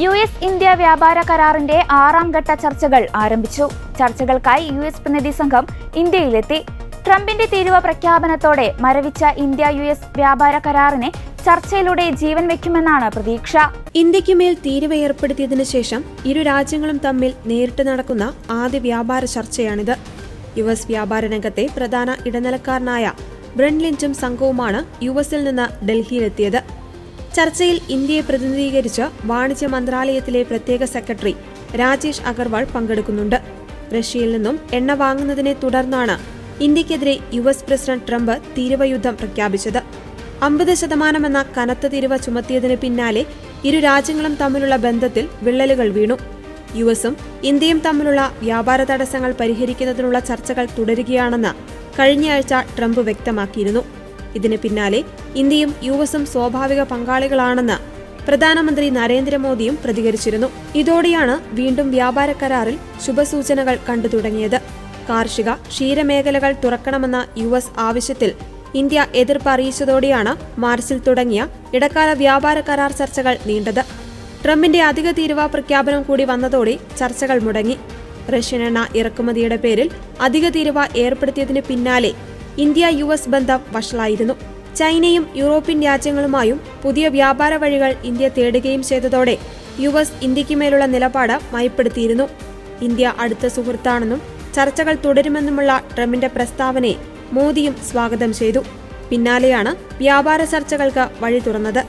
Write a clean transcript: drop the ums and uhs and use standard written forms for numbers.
US-ഇന്ത്യ വ്യാപാര കരാറിന്റെ 6ാം ഘട്ട ചർച്ചകൾ ആരംഭിച്ചു. ചർച്ചകൾക്കായി US പ്രതിനിധി സംഘം ഇന്ത്യയിലെത്തി. ട്രംപിന്റെ തീരുവ പ്രഖ്യാപനത്തോടെ മരവിച്ച ഇന്ത്യ-US വ്യാപാര കരാറിനെ ചർച്ചയിലൂടെ ജീവൻ വെക്കുമെന്നാണ് പ്രതീക്ഷ. ഇന്ത്യയ്ക്കുമേൽ തീരുവ ഏർപ്പെടുത്തിയതിനു ശേഷം ഇരു രാജ്യങ്ങളും തമ്മിൽ നേരിട്ട് നടക്കുന്ന ആദ്യ വ്യാപാര ചർച്ചയാണിത്. US വ്യാപാര രംഗത്തെ പ്രധാന ഇടനിലക്കാരനായ ബ്രെൻ ലിഞ്ചും സംഘവുമാണ് US-ൽ നിന്ന് ഡൽഹിയിലെത്തിയത്. ചർച്ചയിൽ ഇന്ത്യയെ പ്രതിനിധീകരിച്ച് വാണിജ്യ മന്ത്രാലയത്തിലെ പ്രത്യേക സെക്രട്ടറി രാജേഷ് അഗർവാൾ പങ്കെടുക്കുന്നുണ്ട്. റഷ്യയിൽ നിന്നും എണ്ണ വാങ്ങുന്നതിനെ തുടർന്നാണ് ഇന്ത്യക്കെതിരെ US പ്രസിഡന്റ് ട്രംപ് തീരുവ യുദ്ധം പ്രഖ്യാപിച്ചത്. 50% എന്ന കനത്ത തീരുവ ചുമത്തിയതിന് പിന്നാലെ ഇരു രാജ്യങ്ങളും തമ്മിലുള്ള ബന്ധത്തിൽ വിള്ളലുകൾ വീണു. US-ഉം ഇന്ത്യയും തമ്മിലുള്ള വ്യാപാര തടസ്സങ്ങൾ പരിഹരിക്കുന്നതിനുള്ള ചർച്ചകൾ തുടരുകയാണെന്ന് കഴിഞ്ഞയാഴ്ച ട്രംപ് വ്യക്തമാക്കിയിരുന്നു. ഇതിന് പിന്നാലെ ഇന്ത്യയും US-ഉം സ്വാഭാവിക പങ്കാളികളാണെന്ന് പ്രധാനമന്ത്രി നരേന്ദ്രമോദിയും പ്രതികരിച്ചിരുന്നു. ഇതോടെയാണ് വീണ്ടും വ്യാപാര കരാറിൽ ശുഭസൂചനകൾ കണ്ടു തുടങ്ങിയത്. കാർഷിക ക്ഷീരമേഖലകൾ തുറക്കണമെന്ന US ആവശ്യത്തിൽ ഇന്ത്യ എതിർപ്പ് അറിയിച്ചതോടെയാണ് മാർച്ചിൽ തുടങ്ങിയ ഇടക്കാല വ്യാപാര കരാർ ചർച്ചകൾ നീണ്ടത്. ട്രംപിന്റെ അധിക തീരുവ പ്രഖ്യാപനം കൂടി വന്നതോടെ ചർച്ചകൾ മുടങ്ങി. റഷ്യൻ എണ്ണ ഇറക്കുമതിയുടെ പേരിൽ അധിക തീരുവ ഏർപ്പെടുത്തിയതിന് പിന്നാലെ ഇന്ത്യ-US ബന്ധം വഷളായിരുന്നു. ചൈനയും യൂറോപ്യൻ രാജ്യങ്ങളുമായും പുതിയ വ്യാപാര വഴികൾ ഇന്ത്യ തേടുകയും ചെയ്തതോടെ US ഇന്ത്യയ്ക്കുമേലുള്ള നിലപാട് മയപ്പെടുത്തിയിരുന്നു. ഇന്ത്യ അടുത്ത സുഹൃത്താണെന്നും ചർച്ചകൾ തുടരുമെന്നുമുള്ള ട്രംപിന്റെ പ്രസ്താവനയെ മോദിയും സ്വാഗതം ചെയ്തു. പിന്നാലെയാണ് വ്യാപാര ചർച്ചകൾക്ക് വഴി തുറന്നത്.